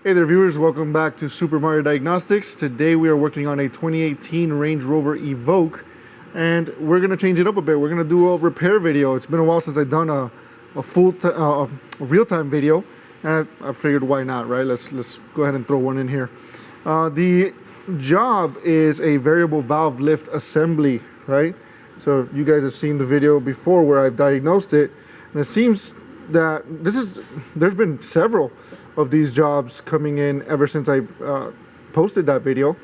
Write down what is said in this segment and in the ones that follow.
Hey there viewers, welcome back to Supermariodiagnostics. Today we are working on a 2018 Range Rover Evoque, and we're going to change it up a bit. We're going to do a repair video. It's been a while since I've done a real-time video, and I figured why not, right? Let's go ahead and throw one in here. The job is a variable valve lift assembly, right? So you guys have seen the video before where I've diagnosed it, and it seems that there's been several of these jobs coming in ever since I posted that video,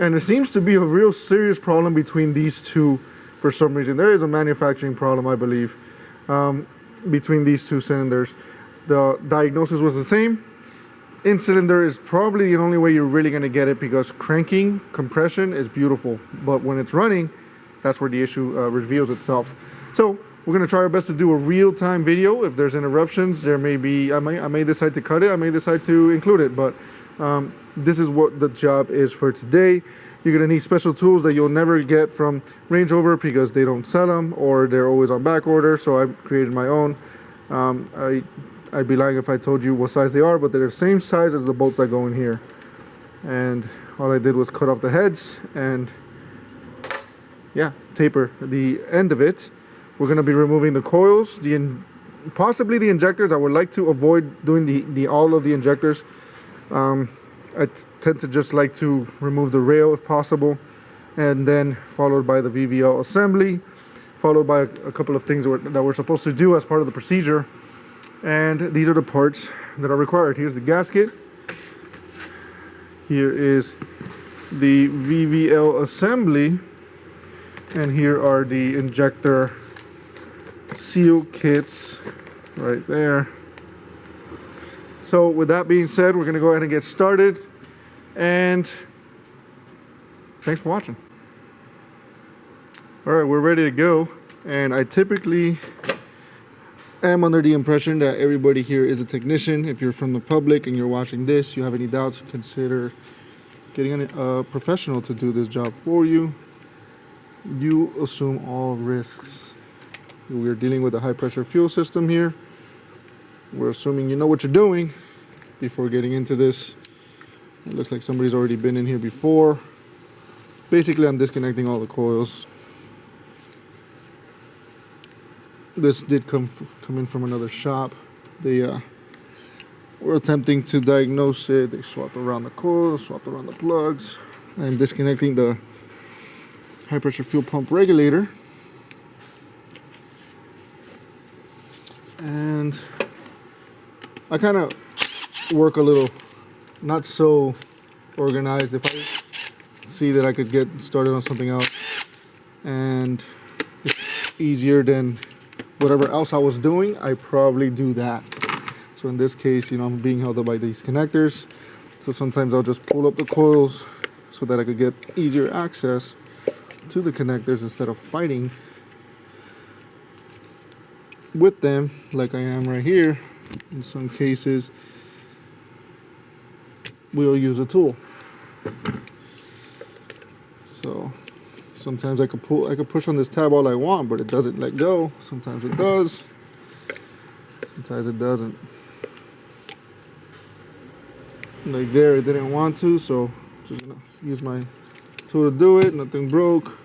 and it seems to be a real serious problem between these two for some reason. There is a manufacturing problem, I believe, between these two cylinders. The diagnosis was the same. In cylinder is probably the only way you're really going to get it, because cranking compression is beautiful, but when it's running, that's where the issue reveals itself. So we're going to try our best to do a real-time video. If there's interruptions, there may be, I may decide to cut it, I may decide to include it, but this is what the job is for today. You're going to need special tools that you'll never get from Range Rover because they don't sell them, or they're always on back order, so I've created my own. I'd be lying if I told you what size they are, but they're the same size as the bolts that go in here. And all I did was cut off the heads and, yeah, taper the end of it. We're going to be removing the coils, possibly the injectors. I would like to avoid doing all of the injectors. I tend to just like to remove the rail if possible, and then followed by the VVL assembly, followed by a couple of things that we're supposed to do as part of the procedure. And these are the parts that are required. Here's the gasket. Here is the VVL assembly, and here are the injector seal kits right there. So with that being said, we're going to go ahead and get started, and thanks for watching. All right, we're ready to go, and I typically am under the impression that everybody here is a technician. If you're from the public and you're watching this, you have any doubts, consider getting a professional to do this job for you. You assume all risks. We're dealing with a high pressure fuel system here. We're assuming you know what you're doing before getting into this. It looks like somebody's already been in here before. Basically, I'm disconnecting all the coils. This did come in from another shop. They were attempting to diagnose it. They swapped around the coils, swapped around the plugs. I'm disconnecting the high pressure fuel pump regulator. And I kind of work a little not so organized. If I see that I could get started on something else and it's easier than whatever else I was doing, I probably do that. So in this case, I'm being held up by these connectors. So sometimes I'll just pull up the coils so that I could get easier access to the connectors instead of fighting with them like I am right here. In some cases, we'll use a tool. So sometimes I could push on this tab all I want, but it doesn't let go. Sometimes it does. Sometimes it doesn't. Like there, it didn't want to, so just gonna use my tool to do it. Nothing broke.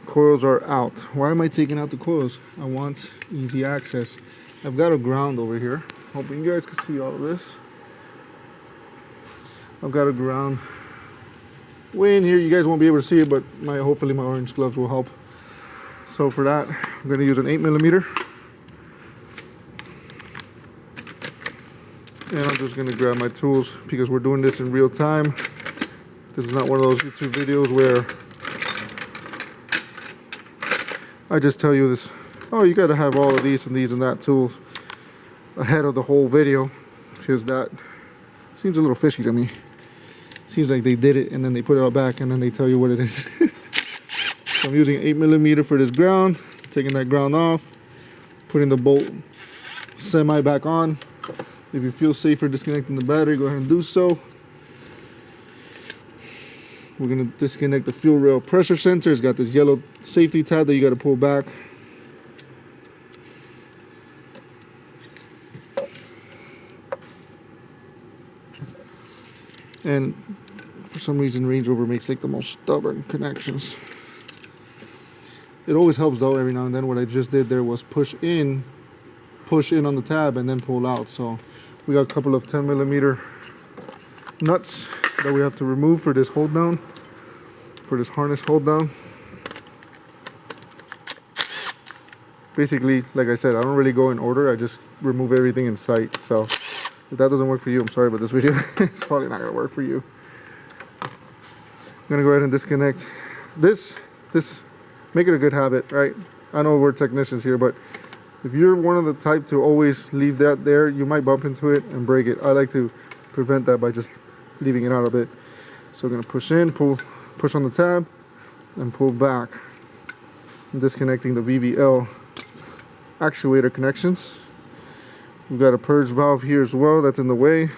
Coils are out. Why am I taking out the coils? I want easy access. I've got a ground over here. Hoping you guys can see all of this. I've got a ground way in here. You guys won't be able to see it, but hopefully my orange gloves will help. So for that, I'm going to use an 8mm. And I'm just going to grab my tools because we're doing this in real time. This is not one of those YouTube videos where I just tell you this, oh, you got to have all of these and that tools ahead of the whole video, because that seems a little fishy to me. Seems like they did it and then they put it all back and then they tell you what it is. So I'm using 8mm for this ground, taking that ground off, putting the bolt semi back on. If you feel safer disconnecting the battery, go ahead and do so. We're going to disconnect the fuel rail pressure sensor. It's got this yellow safety tab that you got to pull back. And for some reason, Range Rover makes like the most stubborn connections. It always helps though. Every now and then, what I just did there was push in on the tab and then pull out. So we got a couple of 10mm nuts that we have to remove for this hold down, for this harness hold down. Basically, like I said, I don't really go in order. I just remove everything in sight. So if that doesn't work for you, I'm sorry, but this video is probably not gonna work for you. I'm gonna go ahead and disconnect this. Make it a good habit, right? I know we're technicians here, but if you're one of the type to always leave that there, you might bump into it and break it. I like to prevent that by just leaving it out a bit. So we're gonna push in, push on the tab, and pull back. I'm disconnecting the VVL actuator connections. We've got a purge valve here as well that's in the way.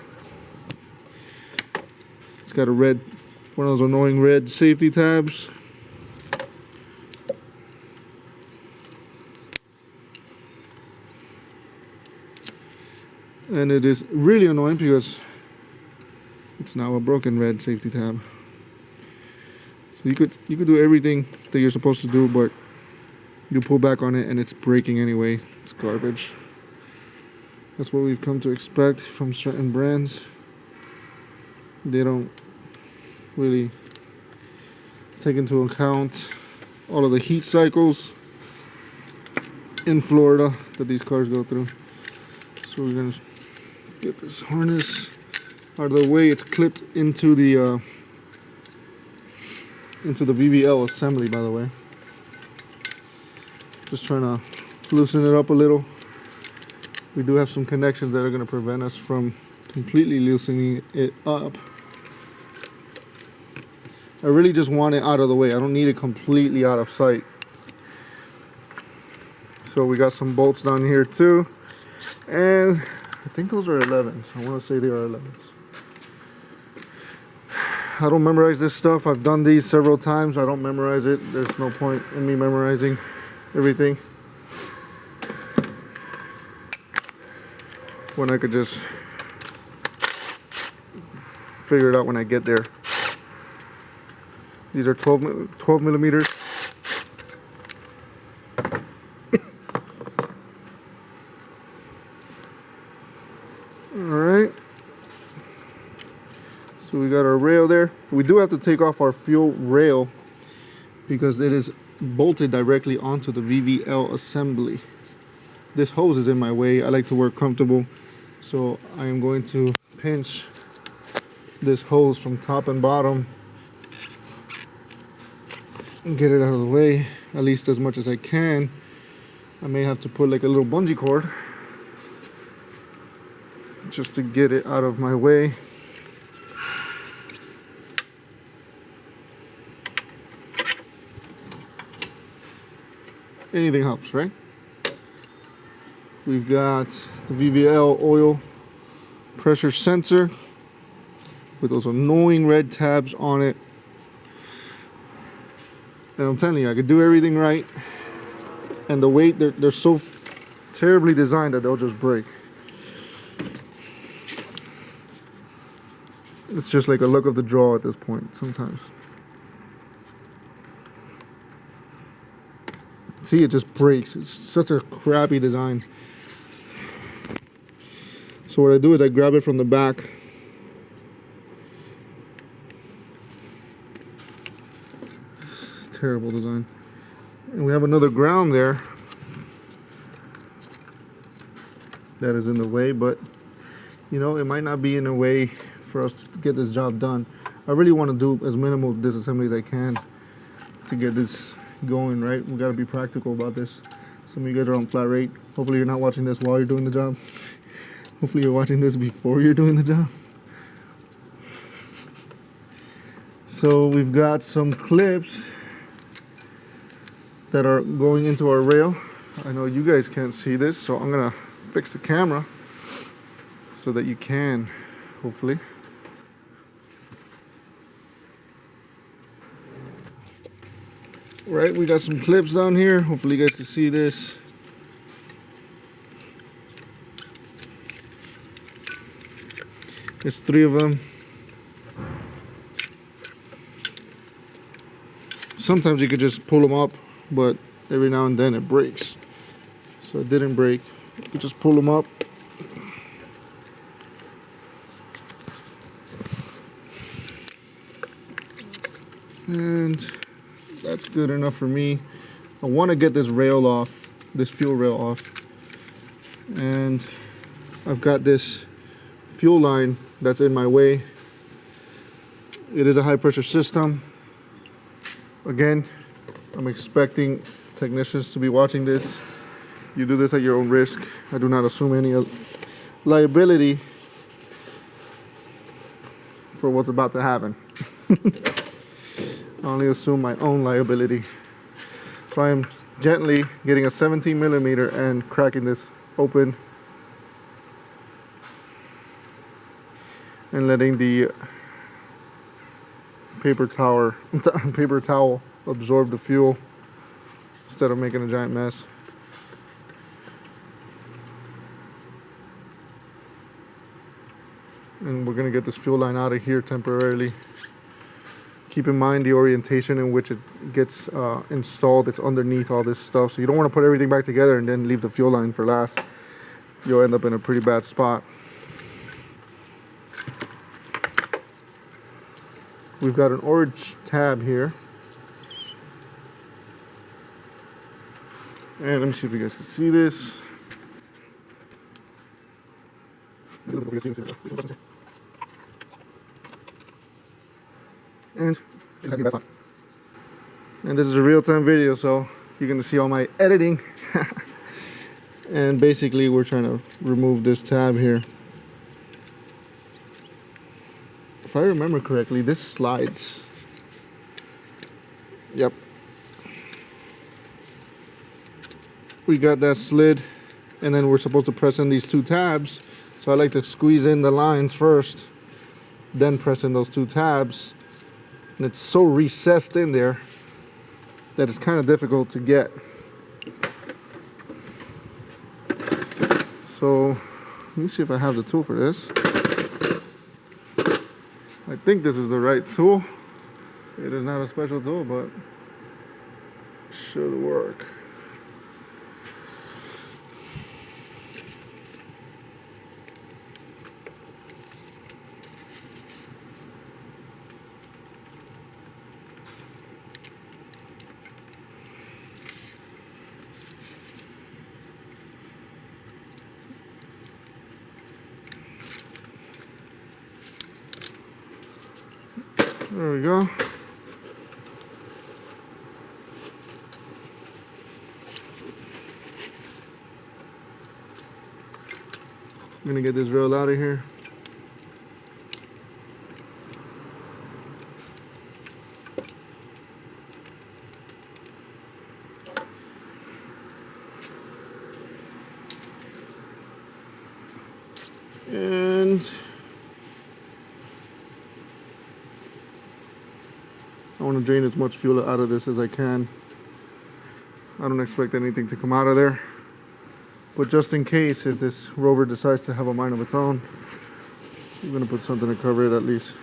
It's got a red, one of those annoying red safety tabs. And it is really annoying because it's now a broken red safety tab. So you could do everything that you're supposed to do, but you pull back on it and it's breaking anyway. It's garbage. That's what we've come to expect from certain brands. They don't really take into account all of the heat cycles in Florida that these cars go through. So we're gonna get this harness out of the way. It's clipped into the VVL assembly, by the way. Just trying to loosen it up a little. We do have some connections that are going to prevent us from completely loosening it up. I really just want it out of the way. I don't need it completely out of sight. So we got some bolts down here too. And I think those are 11s. I want to say they are 11s. I don't memorize this stuff. I've done these several times. I don't memorize it. There's no point in me memorizing everything when I could just figure it out when I get there. These are 12 millimeters. All right. So we got our rail there. We do have to take off our fuel rail because it is bolted directly onto the VVL assembly. This hose is in my way. I like to work comfortable, so I am going to pinch this hose from top and bottom and get it out of the way, at least as much as I can. I may have to put like a little bungee cord just to get it out of my way. Anything helps, right? We've got the VVL oil pressure sensor with those annoying red tabs on it. And I'm telling you, I could do everything right, and the weight, they're so terribly designed that they'll just break. It's just like a luck of the draw at this point sometimes. See, it just breaks. It's such a crappy design. So what I do is I grab it from the back. It's terrible design. And we have another ground there that is in the way, but you know, it might not be in a way for us to get this job done. I really want to do as minimal disassembly as I can to get this going, right? We got to be practical about this. Some of you guys are on flat rate. Hopefully you're not watching this while you're doing the job. Hopefully you're watching this before you're doing the job. So we've got some clips that are going into our rail. I know you guys can't see this, so I'm gonna fix the camera so that you can, hopefully. Right, we got some clips down here. Hopefully you guys can see this. There's 3 of them. Sometimes you could just pull them up, but every now and then it breaks. So it didn't break. You could just pull them up. And that's good enough for me. I want to get this rail off, this fuel rail off. And I've got this fuel line that's in my way. It is a high pressure system. Again, I'm expecting technicians to be watching this. You do this at your own risk. I do not assume any liability for what's about to happen. I only assume my own liability. So I am gently getting a 17 millimeter and cracking this open and letting the paper towel absorb the fuel instead of making a giant mess. And we're gonna get this fuel line out of here temporarily. Keep in mind the orientation in which it gets installed. It's underneath all this stuff. So you don't want to put everything back together and then leave the fuel line for last. You'll end up in a pretty bad spot. We've got an orange tab here. And let me see if you guys can see this. And this is a real-time video, so you're gonna see all my editing. And basically we're trying to remove this tab here. If I remember correctly, this slides. Yep. We got that slid, and then we're supposed to press in these two tabs. So I like to squeeze in the lines first, then press in those two tabs. And it's so recessed in there that it's kind of difficult to get. So let me see if I have the tool for this. I think this is the right tool. It is not a special tool, but it should work. There we go. I'm gonna get this rail out of here. And I want to drain as much fuel out of this as I can. I don't expect anything to come out of there. But just in case, if this Rover decides to have a mind of its own, I'm going to put something to cover it at least.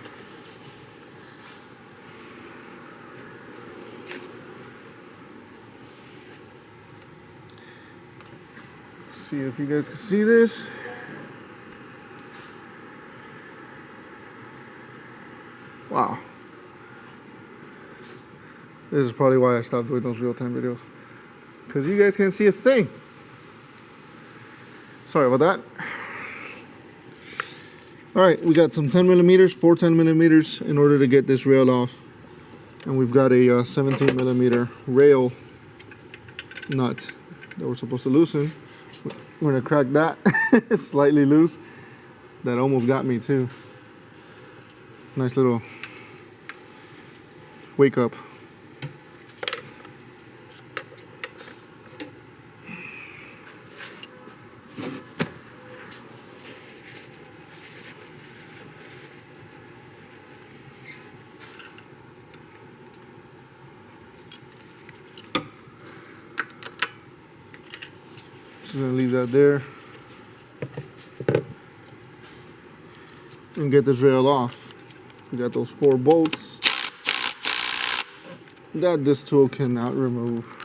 See if you guys can see this. Wow. This is probably why I stopped doing those real-time videos. Because you guys can't see a thing. Sorry about that. All right, we got some 10 millimeters, 4 10 millimeters in order to get this rail off. And we've got a 17 millimeter rail nut that we're supposed to loosen. We're gonna crack that. It's slightly loose. That almost got me too. Nice little wake up. Just gonna leave that there and get this rail off. We got those 4 bolts. that this tool cannot remove.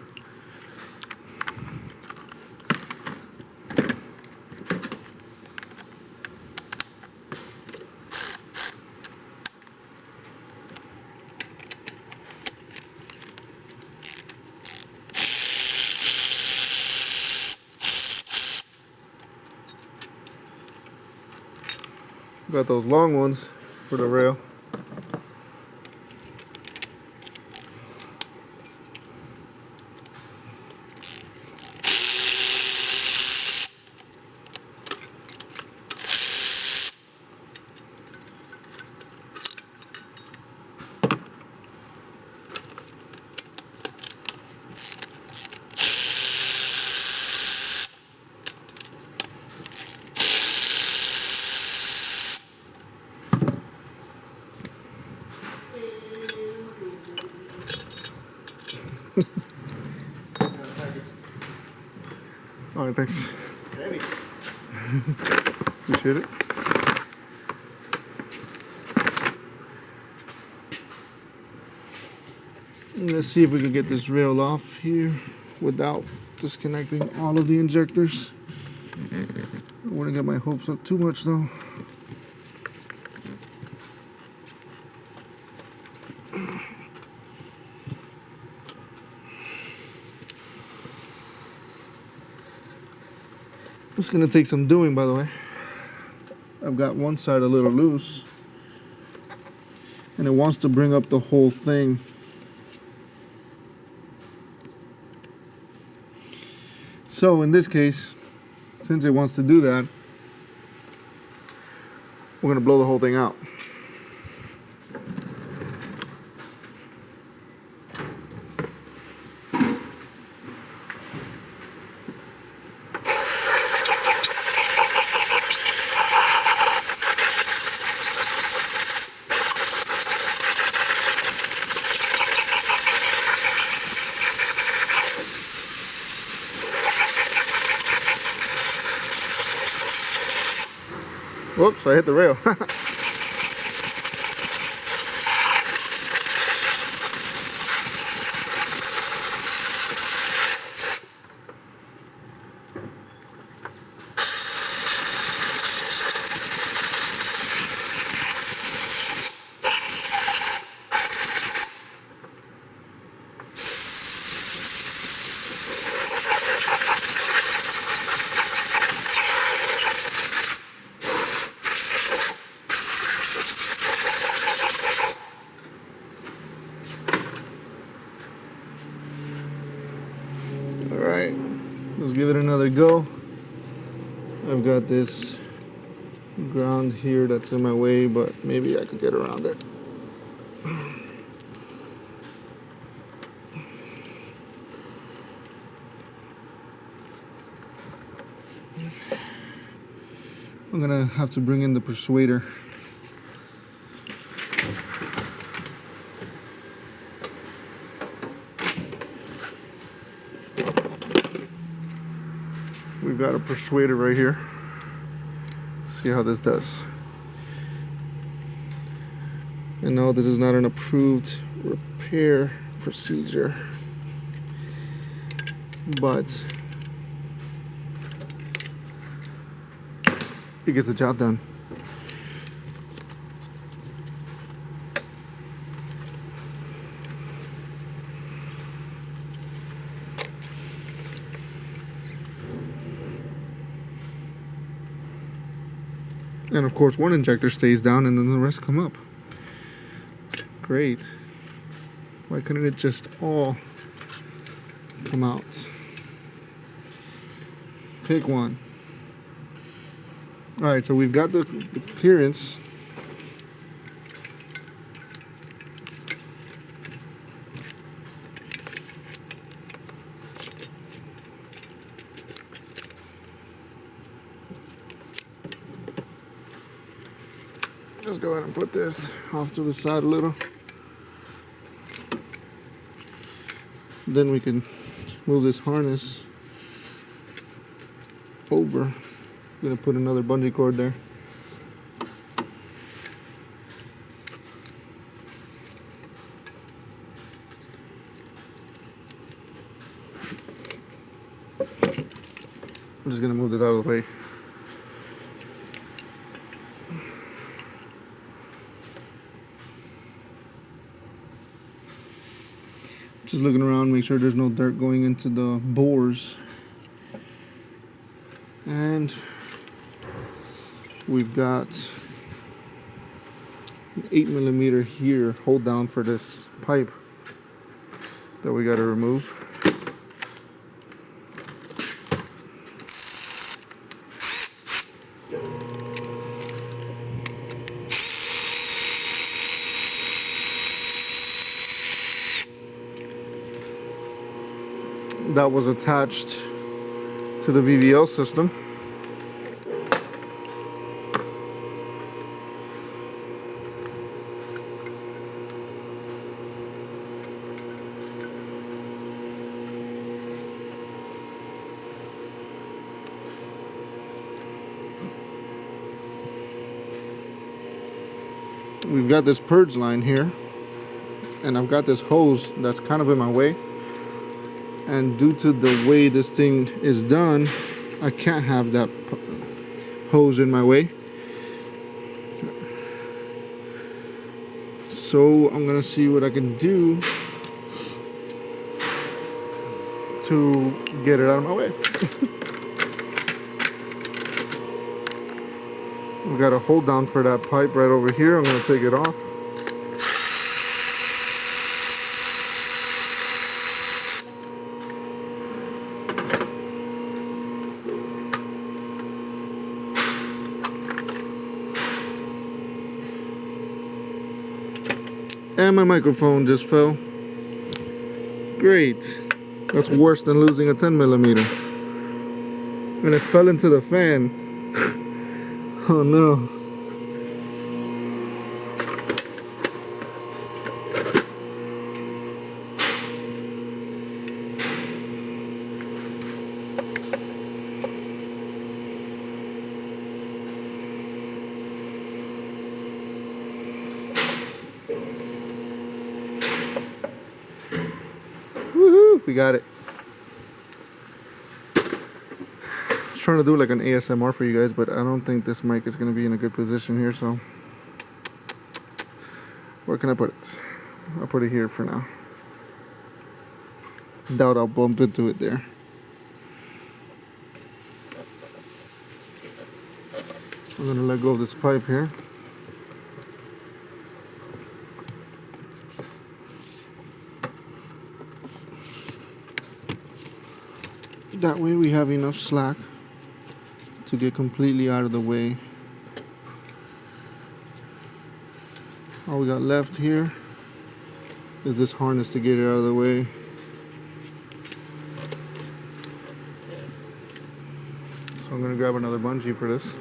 Got those long ones for the rail. All right, thanks. Heavy. Appreciate it. Let's see if we can get this rail off here without disconnecting all of the injectors. I wouldn't get my hopes up too much though. It's gonna take some doing, by the way. I've got one side a little loose and it wants to bring up the whole thing. So in this case, since it wants to do that, we're gonna blow the whole thing out. Whoops, I hit the rail. Alright, let's give it another go. I've got this ground here that's in my way, but maybe I could get around it. I'm gonna have to bring in the persuader. We've got a persuader right here. Let's see how this does. And no, this is not an approved repair procedure, but it gets the job done. And of course, one injector stays down and then the rest come up. Great. Why couldn't it just all come out? Pick one. All right, so we've got the clearance. Let's go ahead and put this off to the side a little. Then we can move this harness over. I'm gonna put another bungee cord there. just gonna move this out of the way. Just looking around, make sure there's no dirt going into the bores. And we've got an 8mm here, hold down for this pipe that we gotta remove. That was attached to the VVL system. We've got this purge line here, and I've got this hose that's kind of in my way. And due to the way this thing is done, I can't have that hose in my way. So I'm gonna see what I can do to get it out of my way. We got a hold down for that pipe right over here. I'm gonna take it off. And my microphone just fell. Great. That's worse than losing a 10mm. And it fell into the fan. Oh no. Woohoo! We got it. I was trying to do like an ASMR for you guys, but I don't think this mic is going to be in a good position here, so where can I put it? I'll put it here for now. Doubt I'll bump into it there. I'm going to let go of this pipe here. That way we have enough slack to get completely out of the way. All we got left here is this harness to get it out of the way. So I'm gonna grab another bungee for this.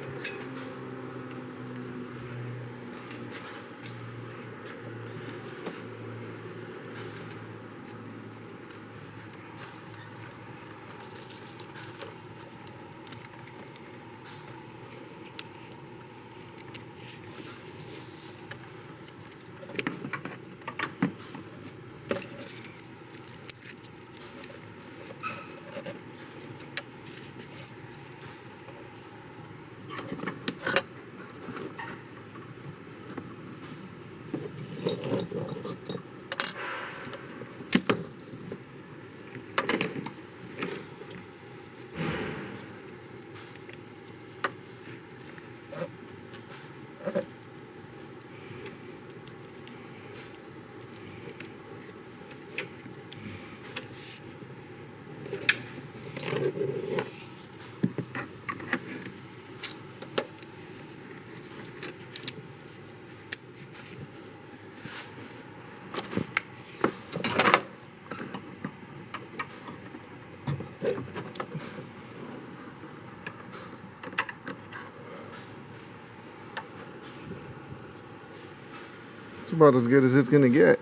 It's about as good as it's gonna get.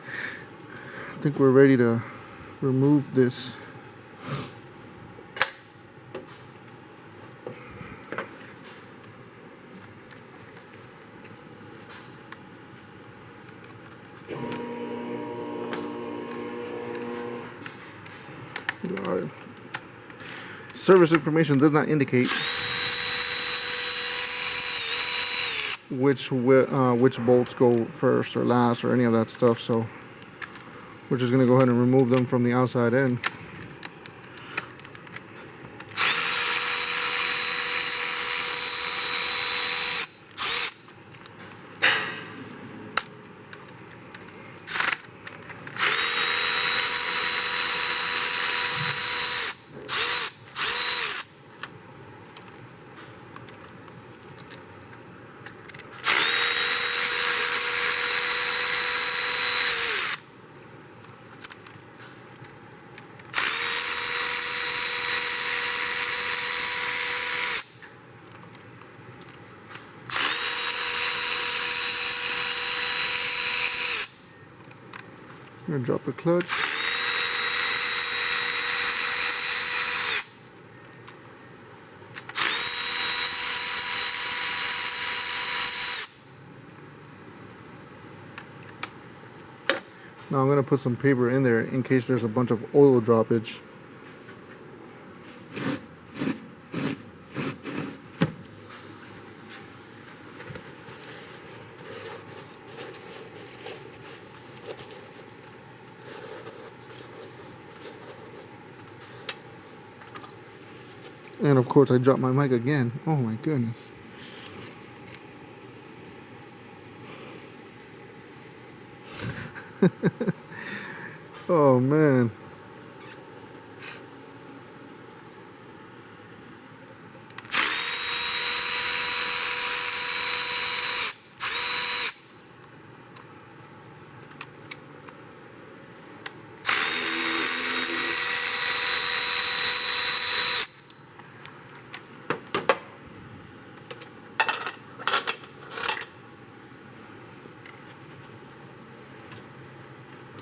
I think we're ready to remove this. service information does not indicate which bolts go first or last or any of that stuff, so we're just going to go ahead and remove them from the outside in. I'm going to drop the clutch. Now I'm going to put some paper in there in case there's a bunch of oil droppage. And of course I dropped my mic again. Oh my goodness. Oh man.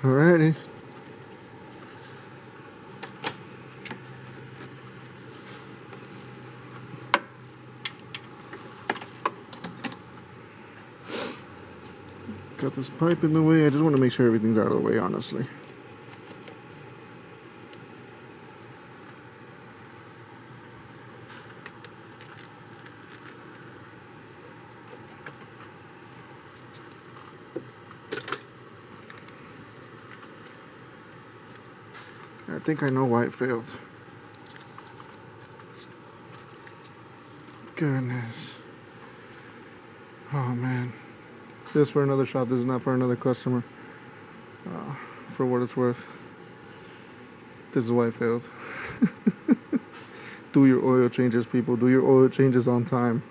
Alrighty. Got this pipe in the way. I just want to make sure everything's out of the way, honestly. I think I know why it failed. Goodness. Oh man. This is for another shop. This is not for another customer. For what it's worth. This is why it failed. Do your oil changes, people. Do your oil changes on time.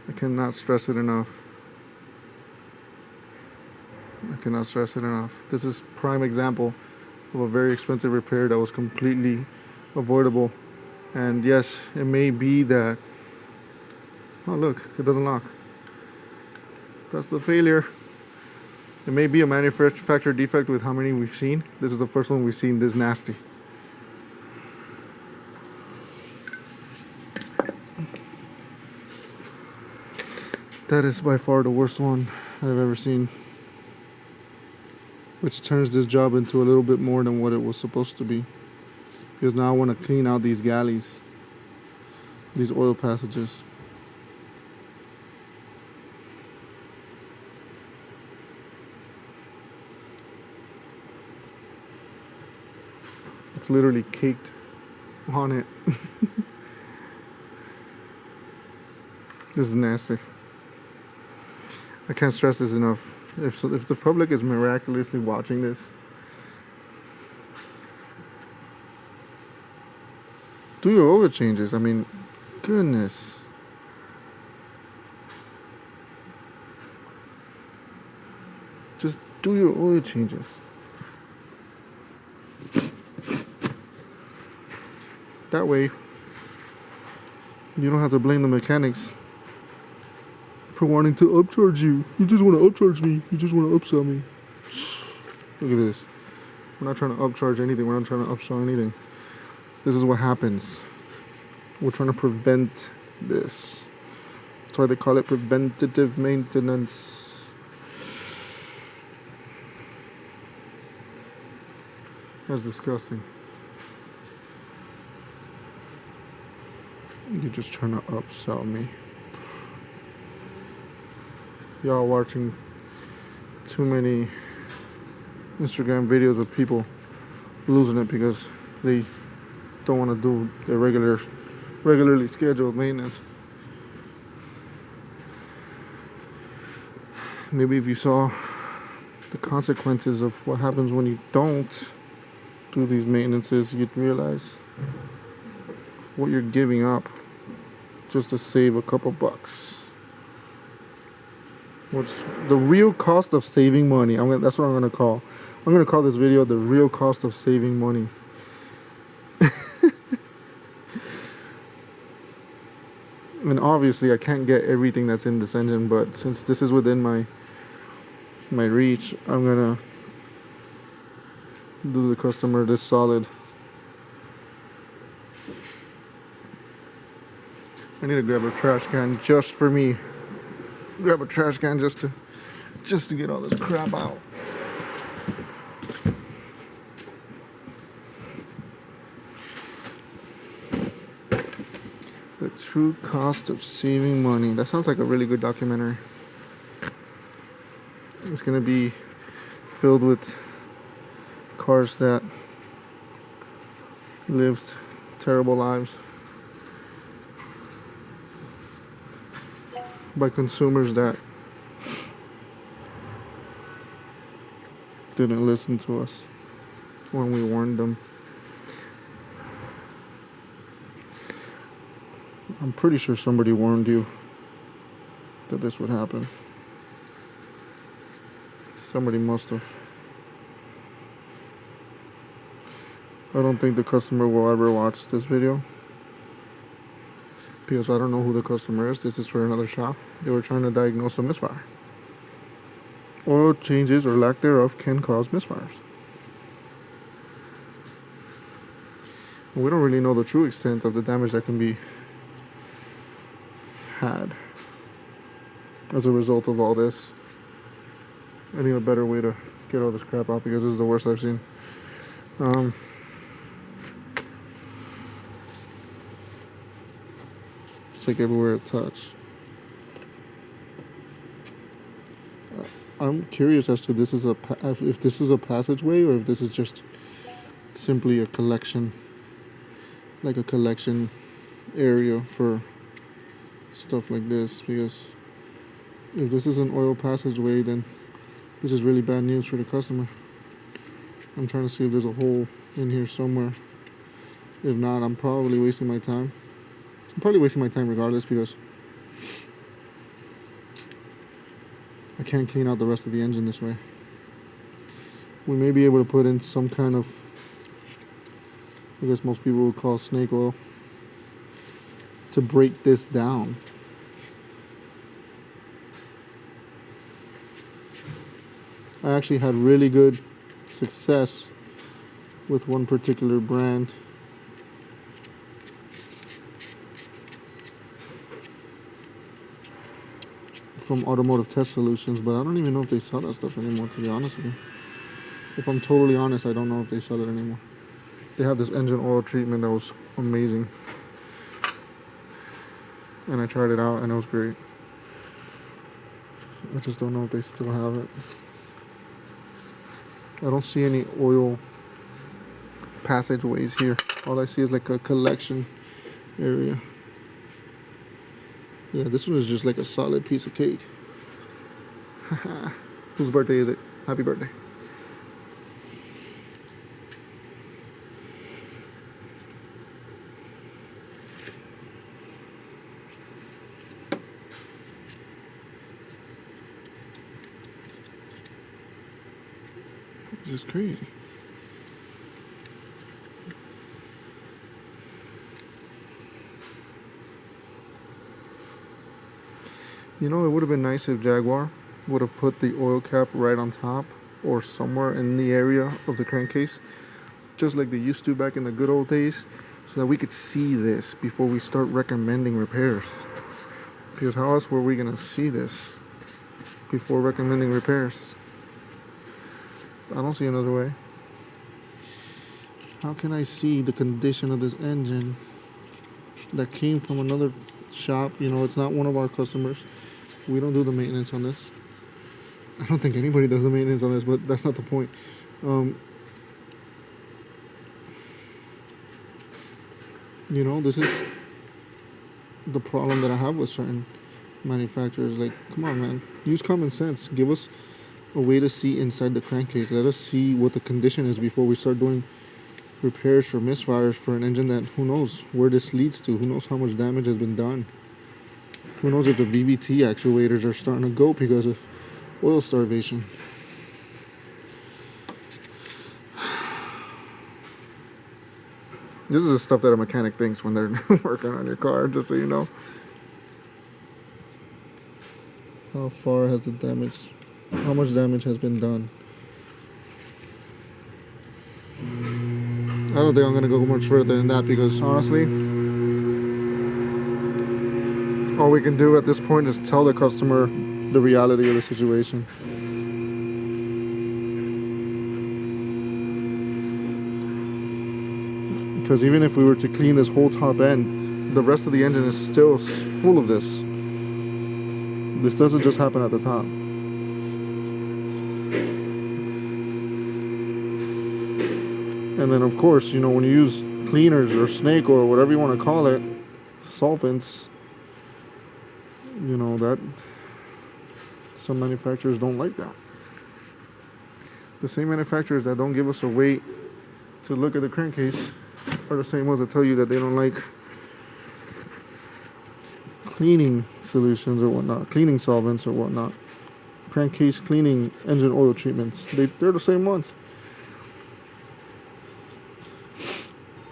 I cannot stress it enough. I cannot stress it enough. This is prime example of a very expensive repair that was completely avoidable. And yes, it may be that, oh look, it doesn't lock. That's the failure. It may be a manufacturer defect with how many we've seen. This is the first one we've seen this nasty. That is by far the worst one I've ever seen, which turns this job into a little bit more than what it was supposed to be. Because now I want to clean out these galleys, these oil passages. It's literally caked on it. This is nasty. I can't stress this enough. If the public is miraculously watching this, do your oil changes. I mean, goodness. Just do your oil changes. That way, you don't have to blame the mechanics for wanting to upcharge you. You just want to upcharge me. You just want to upsell me. Look at this. We're not trying to upcharge anything. We're not trying to upsell anything. This is what happens. We're trying to prevent this. That's why they call it preventative maintenance. That's disgusting. You're just trying to upsell me. Y'all watching too many Instagram videos of people losing it because they don't want to do their regularly scheduled maintenance. Maybe if you saw the consequences of what happens when you don't do these maintenances, you'd realize what you're giving up just to save a couple bucks. What's the real cost of saving money? That's what I'm gonna call. I'm gonna call this video the real cost of saving money. And obviously I can't get everything that's in this engine, but since this is within my reach, I'm gonna do the customer this solid. I need to grab a trash can just for me. Grab a trash can just to get all this crap out. The true cost of saving money. That sounds like a really good documentary. It's gonna be filled with cars that lived terrible lives by consumers that didn't listen to us when we warned them. I'm pretty sure somebody warned you that this would happen. Somebody must have. I don't think the customer will ever watch this video because I don't know who the customer is. This is for another shop. They were trying to diagnose a misfire. Oil changes or lack thereof can cause misfires. We don't really know the true extent of the damage that can be had as a result of all this. I need a better way to get all this crap out because this is the worst I've seen. It's like everywhere I touch. I'm curious as to if this is a passageway or if this is just simply a collection, like a collection area for stuff like this. Because if this is an oil passageway, then this is really bad news for the customer. I'm trying to see if there's a hole in here somewhere. If not, I'm probably wasting my time. I'm probably wasting my time regardless because I can't clean out the rest of the engine this way. We may be able to put in some kind of, I guess most people would call snake oil, to break this down. I actually had really good success with one particular brand. From Automotive Test Solutions, but I don't even know if they sell that stuff anymore, to be honest with you. If I'm totally honest, I don't know if they sell it anymore. They have this engine oil treatment that was amazing. And I tried it out and it was great. I just don't know if they still have it. I don't see any oil passageways here. All I see is like a collection area. Yeah, this one is just like a solid piece of cake. Whose birthday is it? Happy birthday. This is crazy. You know, it would have been nice if Jaguar would have put the oil cap right on top or somewhere in the area of the crankcase, just like they used to back in the good old days, so that we could see this before we start recommending repairs. Because how else were we going to see this before recommending repairs? I don't see another way. How can I see the condition of this engine that came from another shop. You know, it's not one of our customers. We don't do the maintenance on this. I don't think anybody does the maintenance on this, but that's not the point. You know, this is the problem that I have with certain manufacturers. Like, come on, man, use common sense. Give us a way to see inside the crankcase. Let us see what the condition is before we start doing repairs for misfires for an engine that who knows where this leads to. Who knows how much damage has been done. Who knows if the VVT actuators are starting to go because of oil starvation. This is the stuff that a mechanic thinks when they're working on your car, just so you know. How far has the damage, how much damage has been done? I don't think I'm going to go much further than that because honestly, all we can do at this point is tell the customer the reality of the situation. Because even if we were to clean this whole top end, the rest of the engine is still full of this. This doesn't just happen at the top. And then of course, you know, when you use cleaners or snake oil, whatever you want to call it, solvents, you know, that some manufacturers don't like that. The same manufacturers that don't give us a way to look at the crankcase are the same ones that tell you that they don't like cleaning solutions or whatnot, cleaning solvents or whatnot, crankcase cleaning, engine oil treatments. They're the same ones.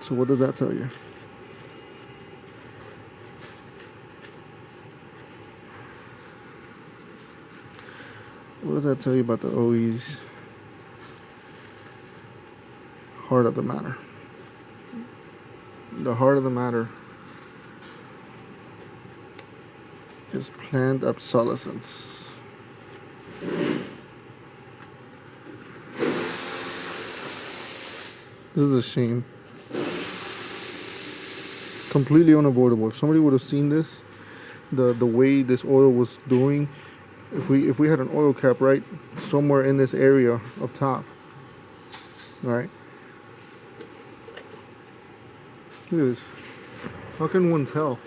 So what does that tell you? What does that tell you about the OE's heart of the matter? The heart of the matter is planned obsolescence. This is a shame. Completely unavoidable. If somebody would have seen this, the way this oil was doing, if we had an oil cap right somewhere in this area up top, right? Look at this. How can one tell?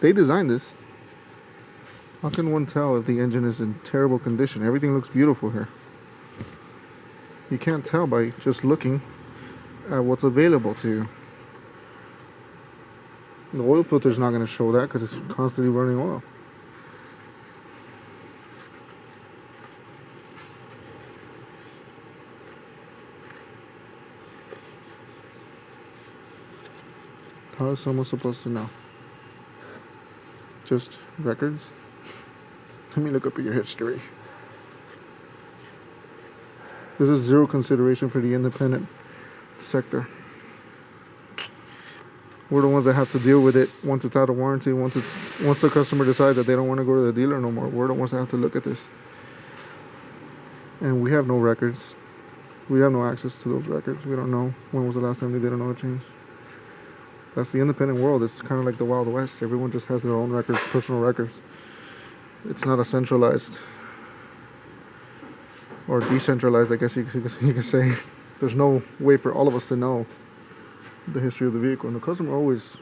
They designed this. How can one tell if the engine is in terrible condition? Everything looks beautiful here. You can't tell by just looking at what's available to you. The oil filter is not going to show that because it's constantly running oil. How is someone supposed to know? Just records? Let me look up your history. This is zero consideration for the independent sector. We're the ones that have to deal with it once it's out of warranty, once the customer decides that they don't want to go to the dealer no more. We're the ones that have to look at this. And we have no records. We have no access to those records. We don't know when was the last time they did an oil change. That's the independent world. It's kind of like the Wild West. Everyone just has their own records, personal records. It's not a centralized or decentralized, I guess you can say. There's no way for all of us to know the history of the vehicle. And the customer always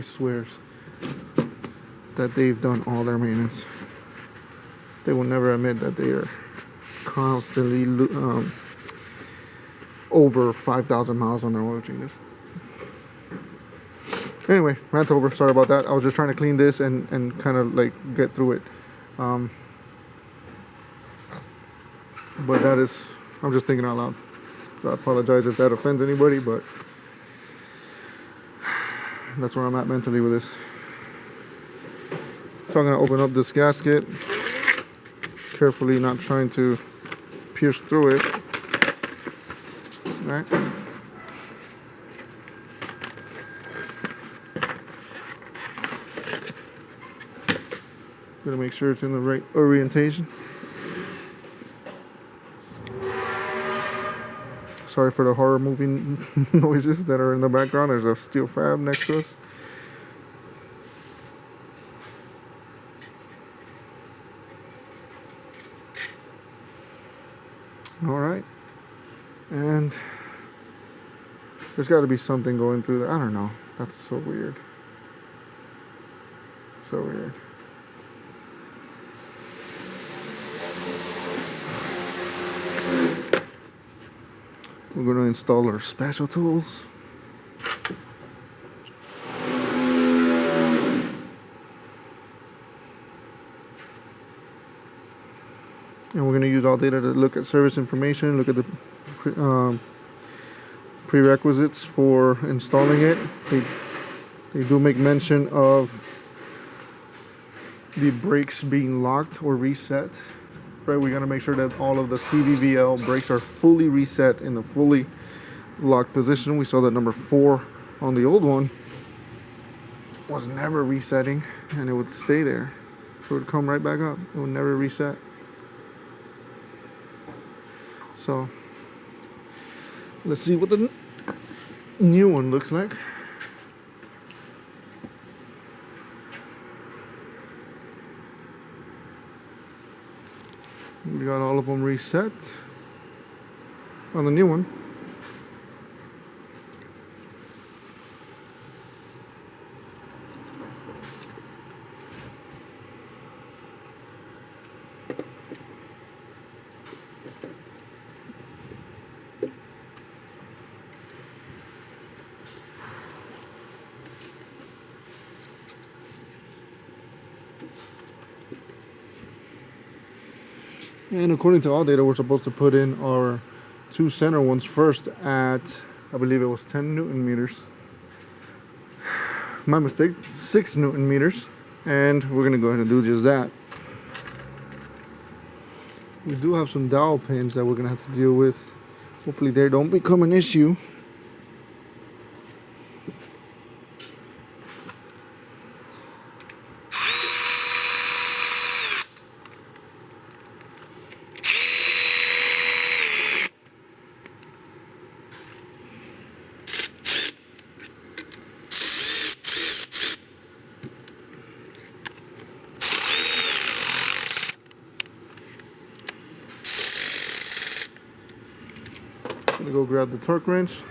swears that they've done all their maintenance. They will never admit that they are constantly over 5,000 miles on their oil changes. Anyway, rant over. Sorry about that. I was just trying to clean this and kind of like get through it. But that is, I'm just thinking out loud. So I apologize if that offends anybody, but that's where I'm at mentally with this. So I'm going to open up this gasket, carefully, not trying to pierce through it. All right. Gonna make sure it's in the right orientation. Sorry for the horror movie noises that are in the background. There's a steel fab next to us. All right. And there's got to be something going through there. I don't know. That's so weird. So weird. We're going to install our special tools. And we're going to use all data to look at service information, look at the prerequisites for installing it. They do make mention of the brakes being locked or reset. Right, we got to make sure that all of the CVVL brakes are fully reset in the fully locked position. We saw that number 4 on the old one was never resetting, and it would stay there. It would come right back up. It would never reset. So let's see what the new one looks like. We got all of them reset on the new one. And according to all data, we're supposed to put in our 2 center ones first at, I believe it was 10 Newton meters. My mistake, 6 Newton meters. And we're going to go ahead and do just that. We do have some dowel pins that we're going to have to deal with. Hopefully they don't become an issue. I'm gonna go grab the torque wrench.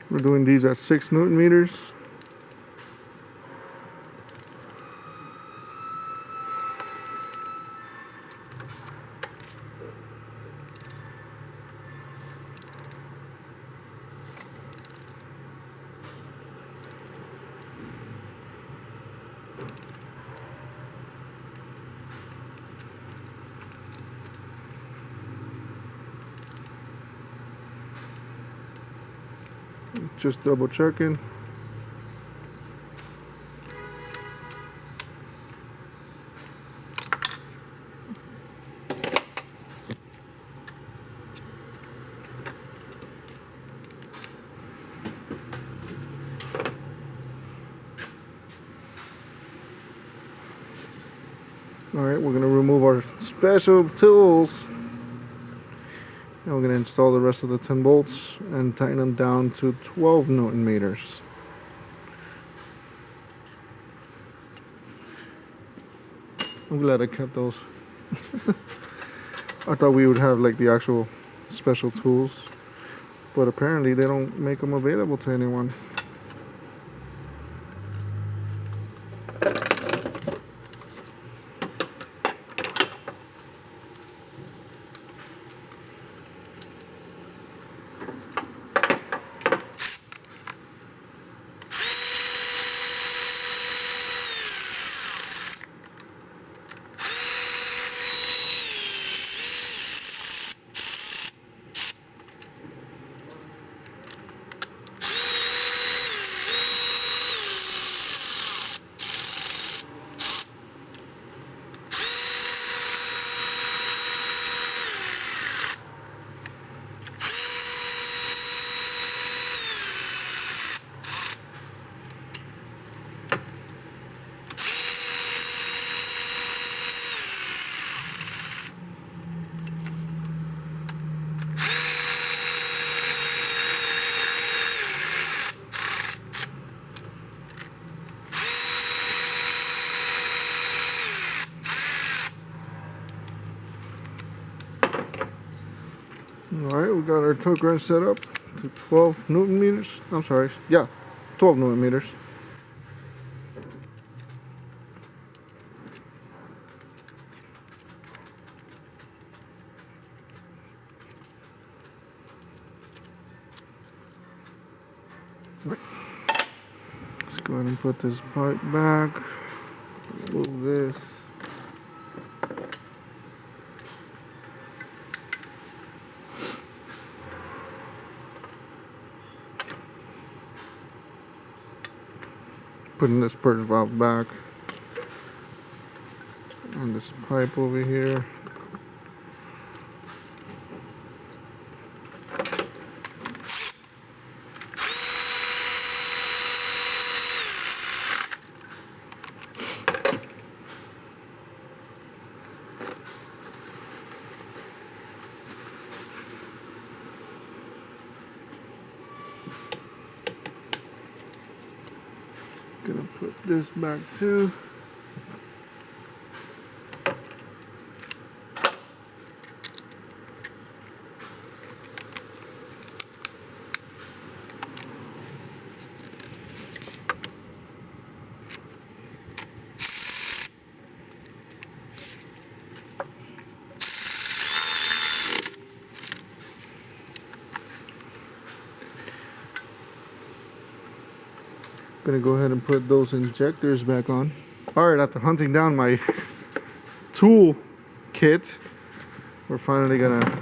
We're doing these at 6 Newton meters. Just double checking. All right, we're gonna remove our special tools. And we're going to install the rest of the 10 bolts and tighten them down to 12 Newton meters. I'm glad I kept those. I thought we would have like the actual special tools, but apparently they don't make them available to anyone. Alright, we got our torque wrench set up to 12 Newton meters. I'm sorry, yeah, 12 Newton meters. Let's go ahead and put this pipe back. Move this. Putting this purge valve back. And this pipe over here. Gonna put this back too. Gonna go ahead and put those injectors back on. All right, after hunting down my tool kit, we're finally gonna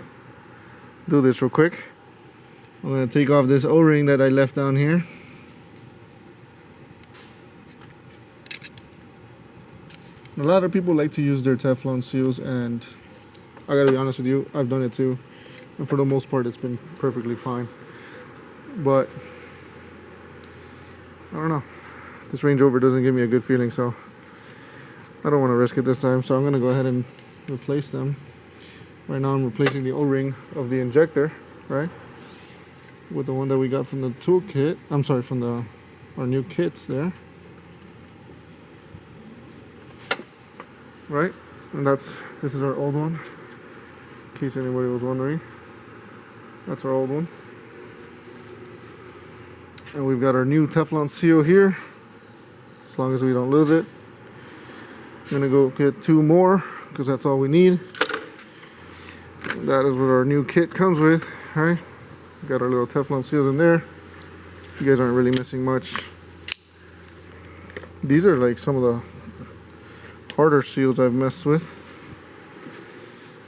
do this real quick. I'm gonna take off this O-ring that I left down here. A lot of people like to use their Teflon seals, and I gotta be honest with you, I've done it too. And for the most part, it's been perfectly fine. But I don't know. This Range Rover doesn't give me a good feeling, so I don't want to risk it this time. So I'm going to go ahead and replace them. Right now I'm replacing the O-ring of the injector, right? With the one that we got from the tool kit. I'm sorry, from our new kits there. Right? And this is our old one. In case anybody was wondering. That's our old one. And we've got our new Teflon seal here, as long as we don't lose it. I'm gonna go get 2 more, because that's all we need. And that is what our new kit comes with, right? We got our little Teflon seals in there. You guys aren't really missing much. These are like some of the harder seals I've messed with.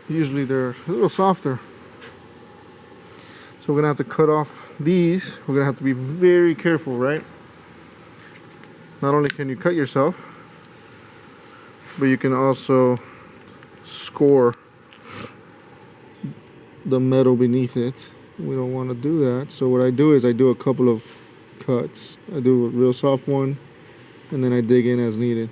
Usually they're a little softer. So we're gonna have to cut off these. We're gonna have to be very careful, right? Not only can you cut yourself, but you can also score the metal beneath it. We don't want to do that. So what I do is I do a couple of cuts. I do a real soft one, and then I dig in as needed.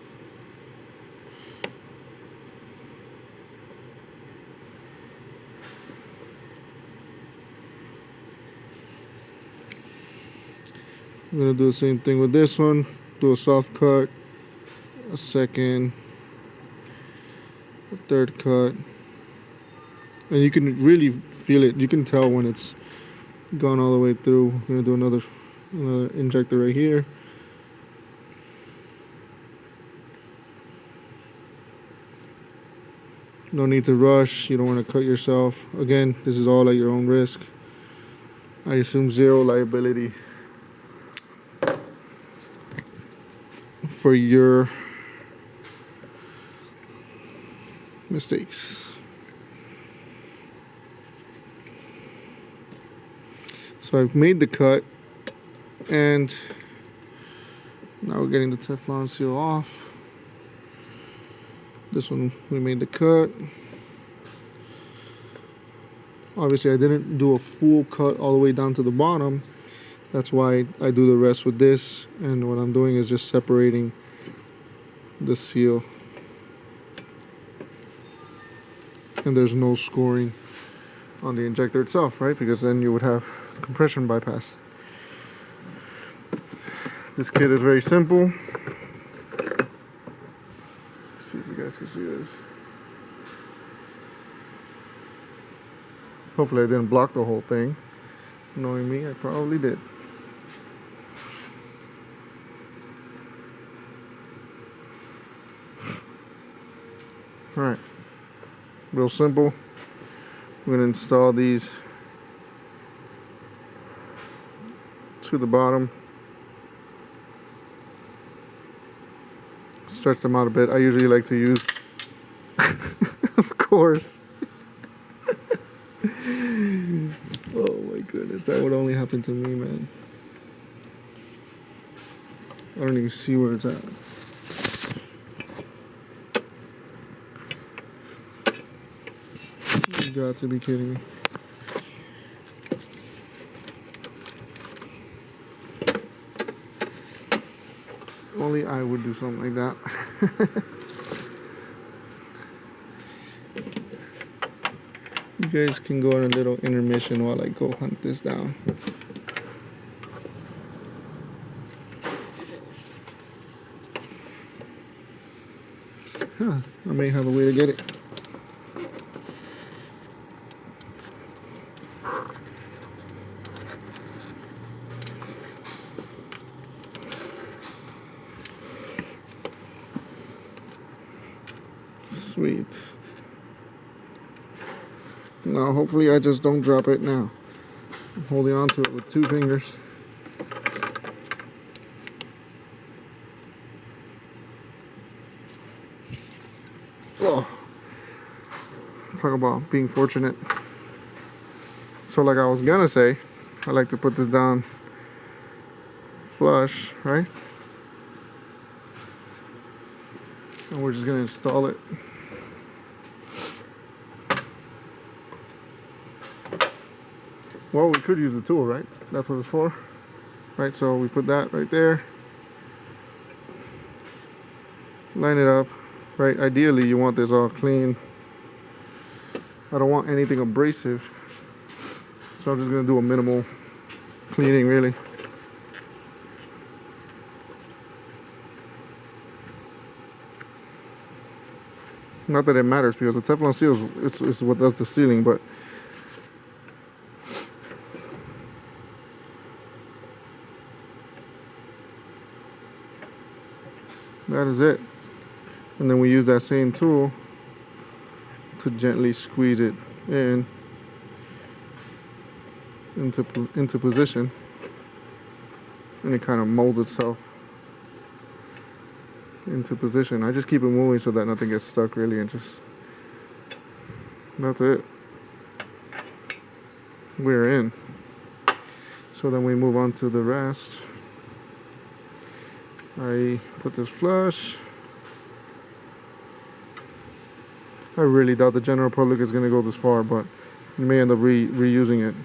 I'm gonna do the same thing with this one. Do a soft cut, a second, a third cut, and you can really feel it. You can tell when it's gone all the way through. I'm gonna do another injector right here. No need to rush. You don't want to cut yourself. Again, this is all at your own risk. I assume zero liability for your mistakes. So I've made the cut, and now we're getting the Teflon seal off. This one we made the cut. Obviously I didn't do a full cut all the way down to the bottom. That's why I do the rest with this, and what I'm doing is just separating the seal. And there's no scoring on the injector itself, right? Because then you would have compression bypass. This kit is very simple. Let's see if you guys can see this. Hopefully I didn't block the whole thing. Knowing me, I probably did. Alright, real simple. I'm going to install these to the bottom. Stretch them out a bit. I usually like to use, of course. Oh my goodness, that would only happen to me, man. I don't even see where it's at. You got to be kidding me. Only I would do something like that. You guys can go on a little intermission while I go hunt this down. Huh, I may have a way to get it. Sweet. Now, hopefully I just don't drop it now. I'm holding on to it with 2 fingers. Oh, talk about being fortunate. So like I was gonna say, I like to put this down flush, right? And we're just gonna install it. Well, we could use the tool, right? That's what it's for, right? So we put that right there. Line it up, right? Ideally, you want this all clean. I don't want anything abrasive. So I'm just gonna do a minimal cleaning, really. Not that it matters because the Teflon seals, it's what does the sealing, but that is it. And then we use that same tool to gently squeeze it into position, and it kind of molds itself into position. I just keep it moving so that nothing gets stuck, really, and just that's it. We're in. So then we move on to the rest. I put this flush. I really doubt the general public is going to go this far, but you may end up reusing it.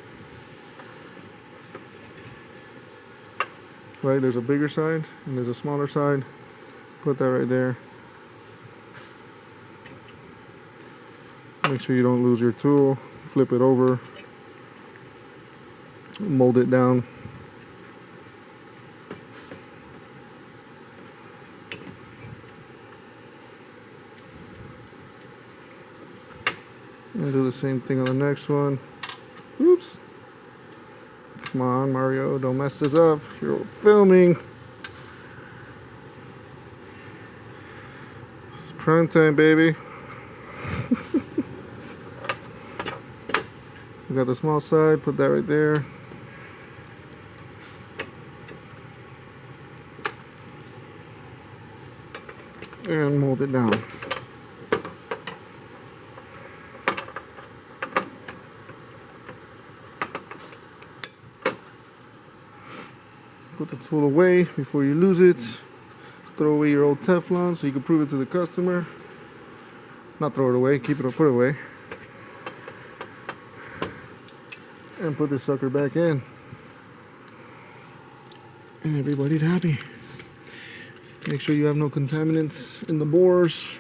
Right, there's a bigger side and there's a smaller side. Put that right there. Make sure you don't lose your tool. Flip it over. Mold it down. And do the same thing on the next one. Oops. Come on, Mario, don't mess this up. You're filming. It's prime time, baby. We got the small side, put that right there. And mold it down. Put the tool away before you lose it. Throw away your old Teflon so you can prove it to the customer. Not throw it away, keep it or put it away. And put this sucker back in. And everybody's happy. Make sure you have no contaminants in the bores.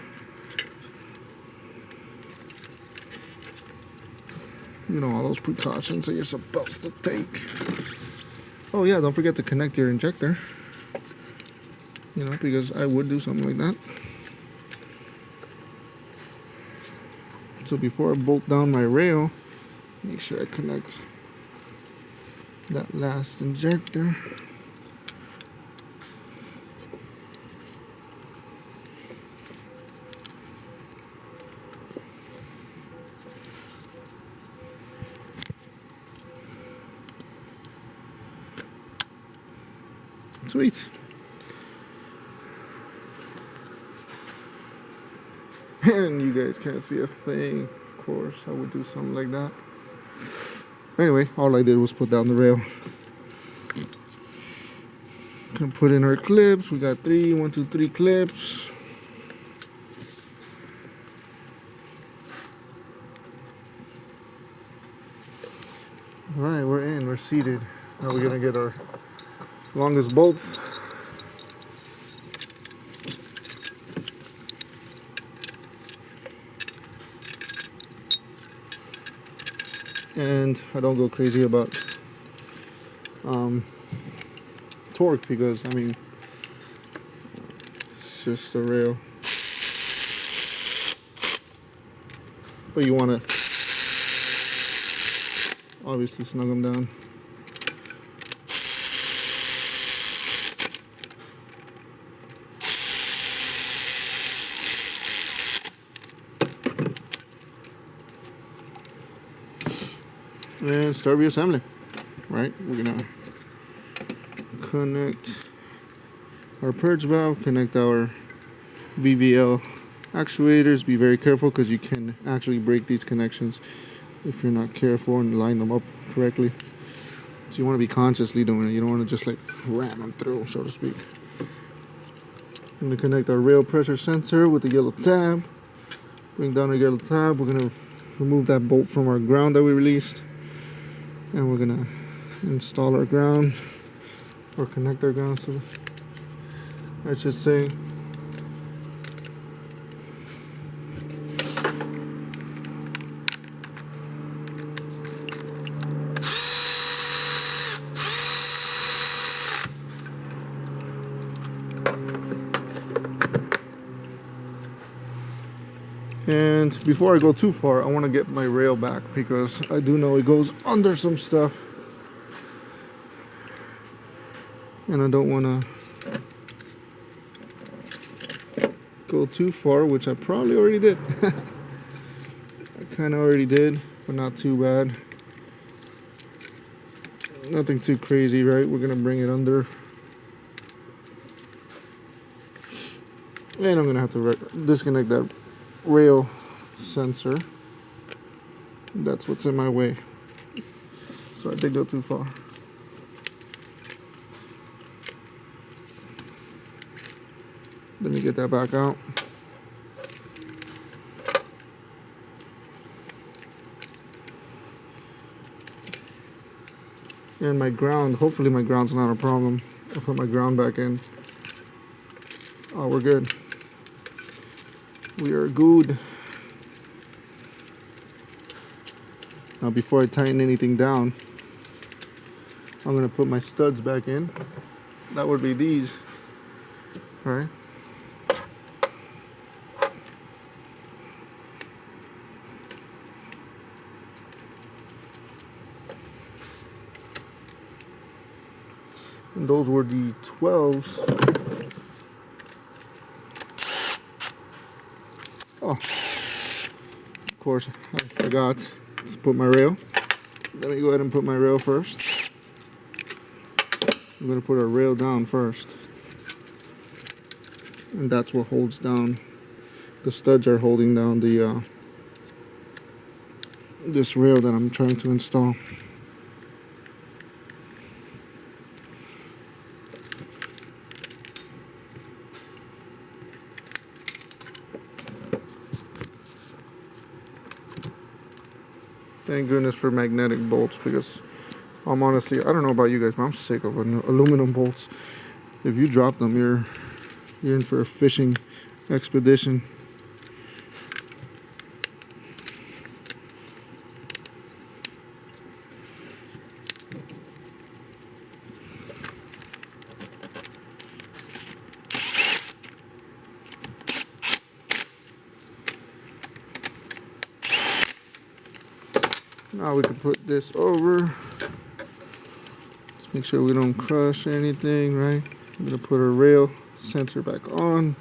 You know, all those precautions that you're supposed to take. Oh yeah, don't forget to connect your injector. You know, because I would do something like that. So before I bolt down my rail, Make sure I connect that last injector. Sweet. And you guys can't see a thing. Of course, I would do something like that. Anyway, all I did was put down the rail. Gonna put in our clips. We got 1, 2, 3 clips. All right, we're in. We're seated. Now we're gonna get our longest bolts. And I don't go crazy about torque because, I mean, it's just a rail. But you want to obviously snug them down. And start reassembling, right? We're gonna connect our purge valve, connect our VVL actuators. Be very careful because you can actually break these connections if you're not careful and line them up correctly. So you want to be consciously doing it. You don't want to just like ram them through, so to speak. I'm gonna connect our rail pressure sensor with the yellow tab. Bring down our yellow tab. We're gonna remove that bolt from our ground that we released. And we're gonna install our ground, or connect our ground, so I should say. And before I go too far, I want to get my rail back because I do know it goes under some stuff. And I don't want to go too far, which I probably already did. I kind of already did, but not too bad. Nothing too crazy, right? We're going to bring it under. And I'm going to have to disconnect that rail sensor. That's what's in my way. So I did go too far. Let me get that back out. And my ground, hopefully my ground's not a problem. I'll put my ground back in. Oh, we're good. We are good. Now before I tighten anything down, I'm gonna put my studs back in. That would be these, all right? And those were the 12s. Oh, of course, I forgot to put my rail. Let me go ahead and put my rail first. I'm going to put our rail down first. And that's what holds down, the studs are holding down the this rail that I'm trying to install. Thank goodness for magnetic bolts, because I'm honestly, I don't know about you guys, but I'm sick of aluminum bolts. If you drop them, you're in for a fishing expedition. Now we can put this over. Let's make sure we don't crush anything, right? I'm gonna put our rail sensor back on.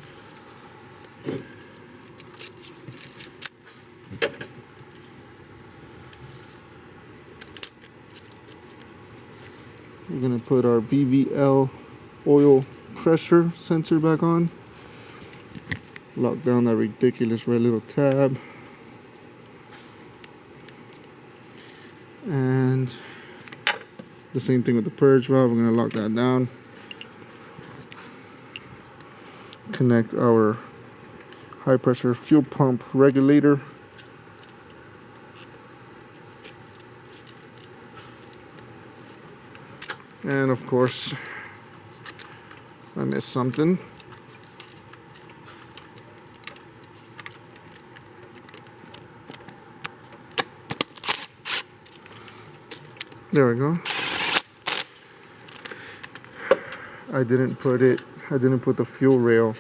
We're gonna put our VVL oil pressure sensor back on. Lock down that ridiculous red little tab. And the same thing with the purge valve. We're gonna lock that down. Connect our high pressure fuel pump regulator. And of course, I missed something. There we go. I didn't put the fuel rail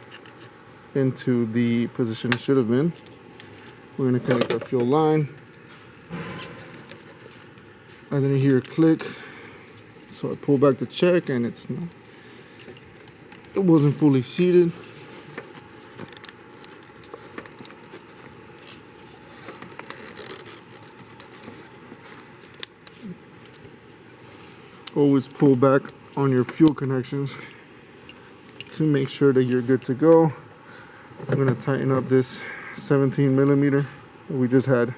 into the position it should have been. We're gonna connect our fuel line. I didn't hear a click, so I pulled back to check, and it wasn't fully seated. Always pull back on your fuel connections to make sure that you're good to go. I'm gonna tighten up this 17 millimeter that we just had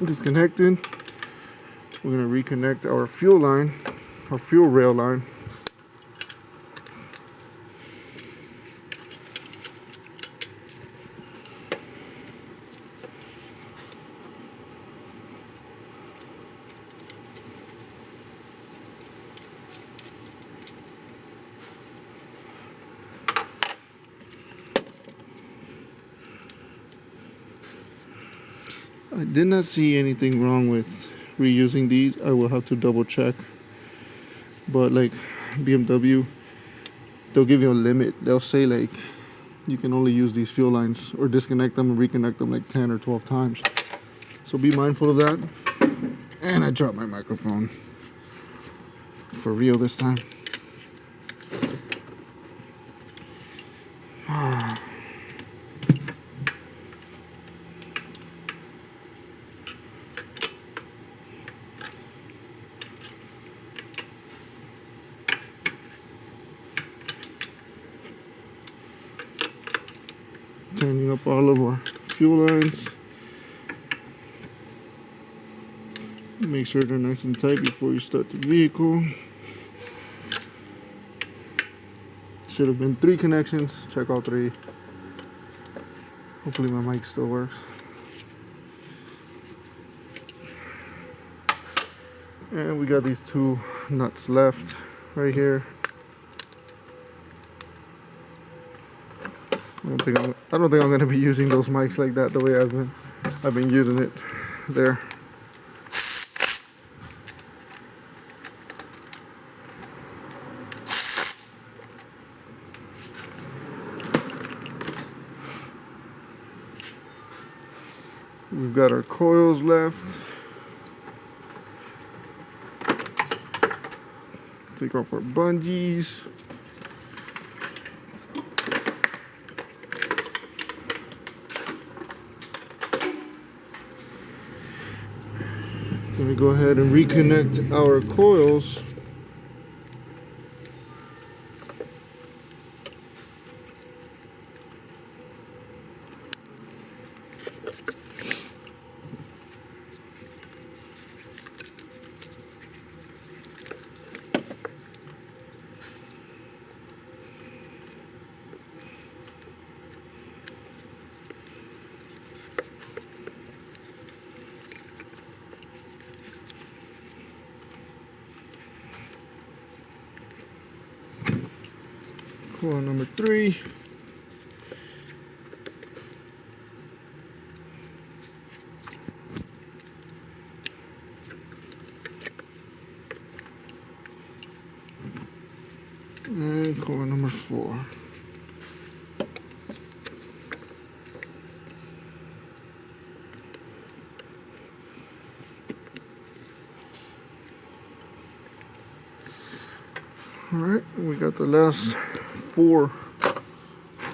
disconnected. We're gonna reconnect our fuel line, our fuel rail line. I did not see anything wrong with reusing these. I will have to double check. But like BMW, they'll give you a limit. They'll say like you can only use these fuel lines or disconnect them and reconnect them like 10 or 12 times. So be mindful of that. And I dropped my microphone. For real this time. Turning up all of our fuel lines. Make sure they're nice and tight before you start the vehicle. Should have been 3 connections. Check all 3. Hopefully my mic still works. And we got these 2 nuts left right here. I don't think I'm gonna be using those mics like that the way I've been using it there. We've got our coils left. Take off our bungees. Gonna go ahead and reconnect our coils. Coil number 3. And coil number 4. All right, we got the last 4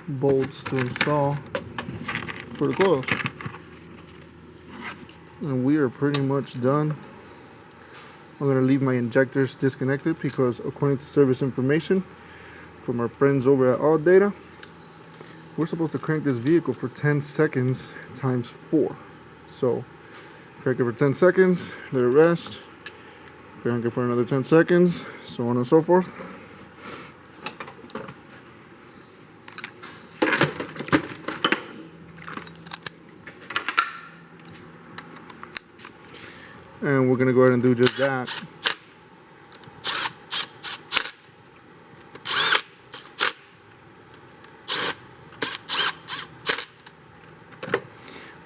bolts to install for the coils. And we are pretty much done. I'm gonna leave my injectors disconnected because according to service information from our friends over at All Data, we're supposed to crank this vehicle for 10 seconds times 4. So crank it for 10 seconds, let it rest, crank it for another 10 seconds, so on and so forth. And we're gonna go ahead and do just that.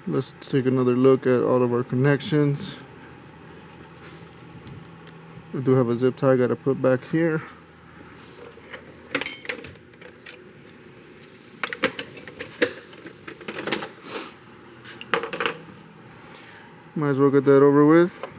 Let's take another look at all of our connections. We do have a zip tie I gotta put back here. Might as well get that over with.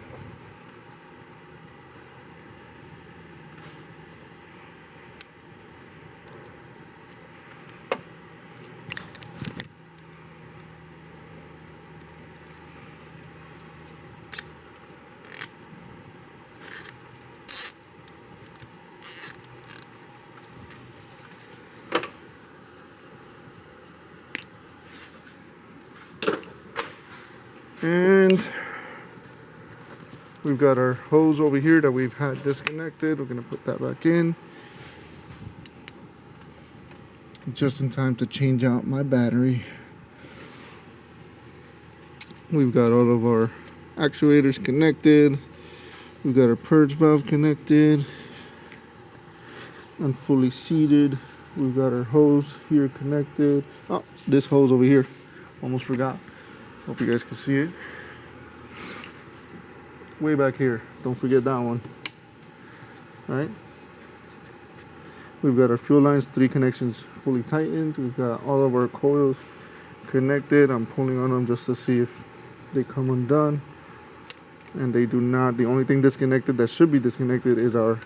And we've got our hose over here that we've had disconnected. We're gonna put that back in. Just in time to change out my battery. We've got all of our actuators connected. We've got our purge valve connected and fully seated. We've got our hose here connected. Oh, this hose over here. Almost forgot. Hope you guys can see it. Way back here. Don't forget that one. All right. We've got our fuel lines, 3 connections fully tightened. We've got all of our coils connected. I'm pulling on them just to see if they come undone. And they do not. The only thing disconnected that should be disconnected is our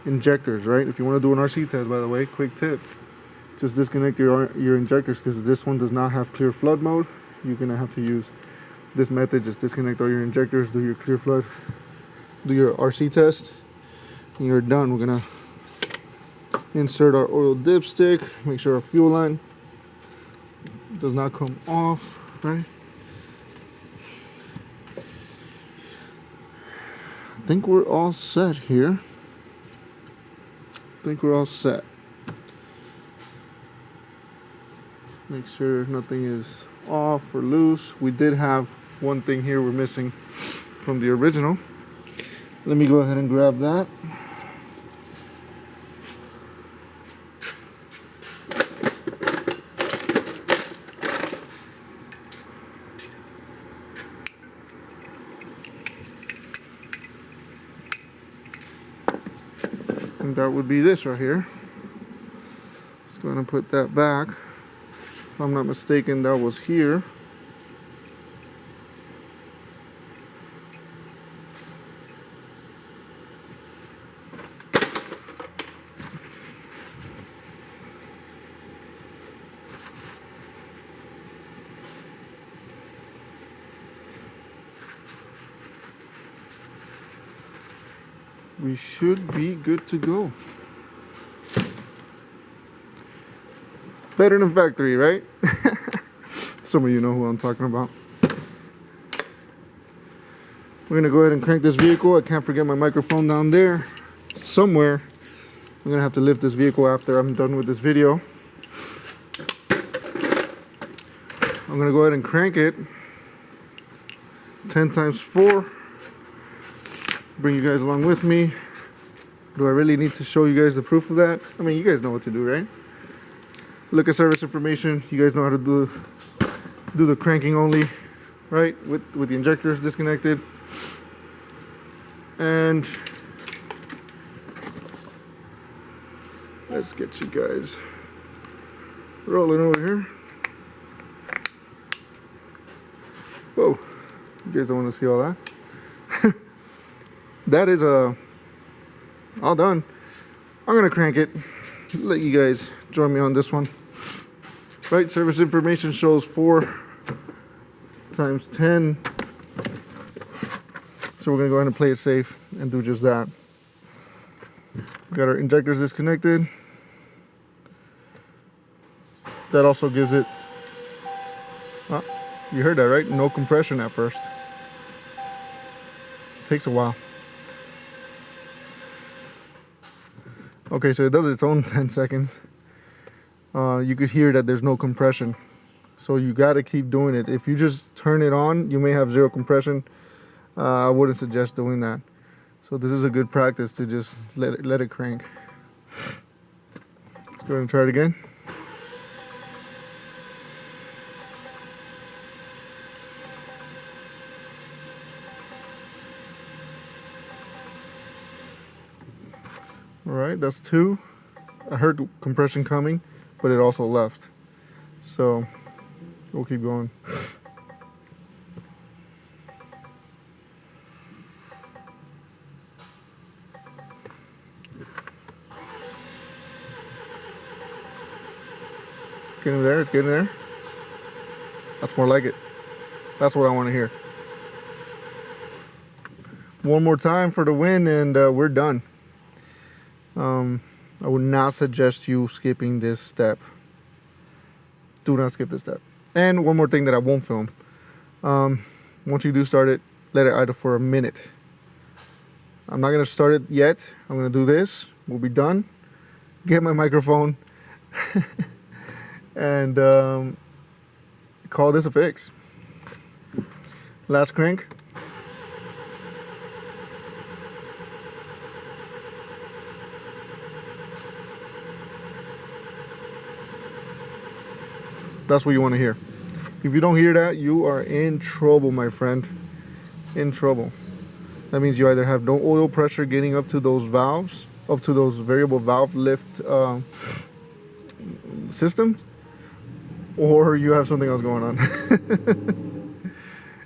injectors, right? If you want to do an RC test, by the way, quick tip. Just disconnect your injectors because this one does not have clear flood mode. You're going to have to use this method. Just disconnect all your injectors, do your clear flood, do your RC test, and you're done. We're going to insert our oil dipstick, make sure our fuel line does not come off, right? I think we're all set here. Make sure nothing is off or loose. We did have one thing here we're missing from the original. Let me go ahead and grab that. And that would be this right here. Let's go ahead and put that back. If I'm not mistaken, that was here. We should be good to go. Better than factory, right? Some of you know who I'm talking about. We're gonna go ahead and crank this vehicle. I can't forget my microphone down there somewhere. I'm gonna have to lift this vehicle after I'm done with this video. I'm gonna go ahead and crank it 10 times 4. Bring you guys along with me. Do I really need to show you guys the proof of that? I mean, you guys know what to do, right? Look at service information. You guys know how to do the cranking only, right? With the injectors disconnected. And let's get you guys rolling over here. Whoa, you guys don't want to see all that? That is all done. I'm gonna crank it. Let you guys join me on this one. Right, service information shows 4 times 10. So we're gonna go ahead and play it safe and do just that. Got our injectors disconnected. That also gives it, you heard that, right? No compression at first. Takes a while. Okay, so it does its own 10 seconds. You could hear that there's no compression. So you gotta keep doing it. If you just turn it on, you may have 0 compression. I wouldn't suggest doing that. So this is a good practice to just let it crank. Let's go ahead and try it again. All right, that's 2. I heard compression coming, but it also left. So we'll keep going. It's getting there, it's getting there. That's more like it. That's what I want to hear. One more time for the win, and we're done. I would not suggest you skipping this step. Do not skip this step. And one more thing that I won't film. Once you do start it, let it idle for a minute. I'm not going to start it yet. I'm going to do this. We'll be done. Get my microphone. And call this a fix. Last crank. That's what you want to hear. If you don't hear that, you are in trouble, my friend. In trouble. That means you either have no oil pressure getting up to those valves, up to those variable valve lift systems, or you have something else going on.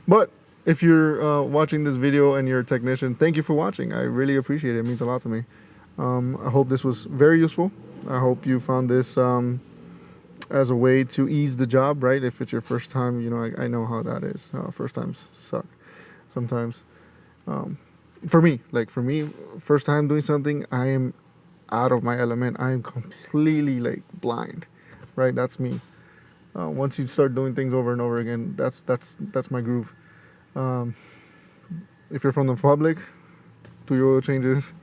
But if you're watching this video and you're a technician, thank you for watching. I really appreciate it. It means a lot to me. I hope this was very useful. I hope you found this as a way to ease the job, right? If it's your first time, you know, I know how that is. First times suck sometimes. For me, first time doing something, I am out of my element. I am completely like blind, right? That's me. Once you start doing things over and over again, that's my groove. If you're from the public, do your oil changes.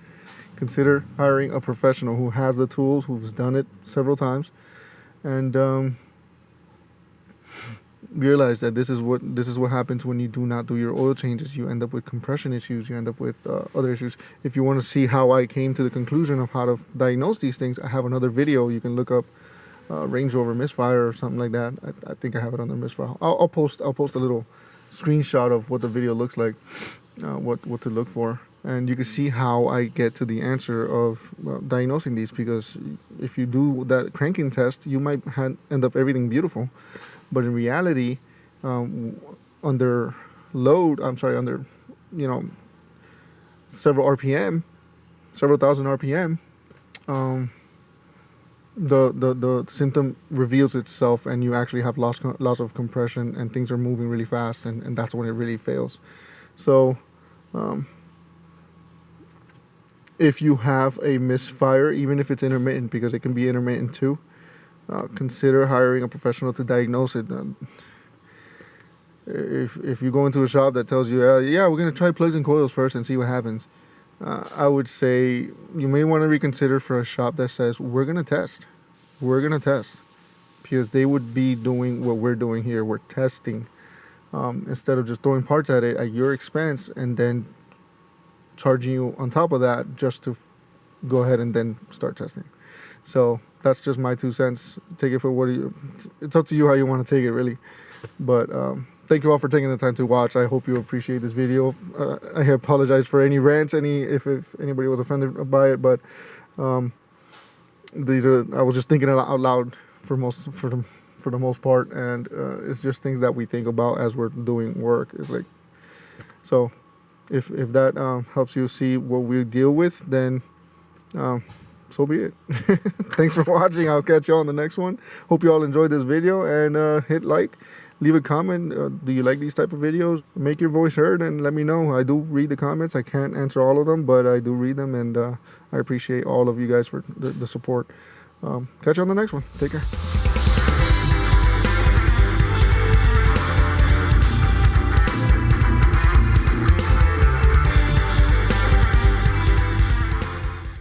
Consider hiring a professional who has the tools, who's done it several times, and realize that this is what happens when you do not do your oil changes. You end up with compression issues. You end up with other issues. If you want to see how I came to the conclusion of how to diagnose these things, I have another video. You can look up Range Rover misfire or something like that. I think I have it under misfire. I'll post a little screenshot of what the video looks like, what to look for, and you can see how I get to the answer of diagnosing these. Because if you do that cranking test, you might end up everything beautiful, but in reality, under several thousand RPM, the symptom reveals itself, and you actually have loss of compression, and things are moving really fast, and that's when it really fails. So if you have a misfire, even if it's intermittent, because it can be intermittent too, consider hiring a professional to diagnose it. If you go into a shop that tells you, yeah, we're going to try plugs and coils first and see what happens, I would say you may want to reconsider for a shop that says, we're going to test. Because they would be doing what we're doing here. We're testing. Instead of just throwing parts at it at your expense and then charging you on top of that just to go ahead and then start testing. So that's just my 2 cents. Take it for it's up to you how you want to take it, really. But thank you all for taking the time to watch. I hope you appreciate this video. I apologize for any rants, if anybody was offended by it, but I was just thinking out loud for the most part, and it's just things that we think about as we're doing work. It's like, so if that helps you see what we deal with, then so be it. Thanks for watching. I'll catch you on the next one. Hope you all enjoyed this video, and hit like, leave a comment. Do you like these type of videos? Make your voice heard and let me know. I do read the comments. I can't answer all of them, but I do read them, and I appreciate all of you guys for the support. Catch you on the next one. Take care.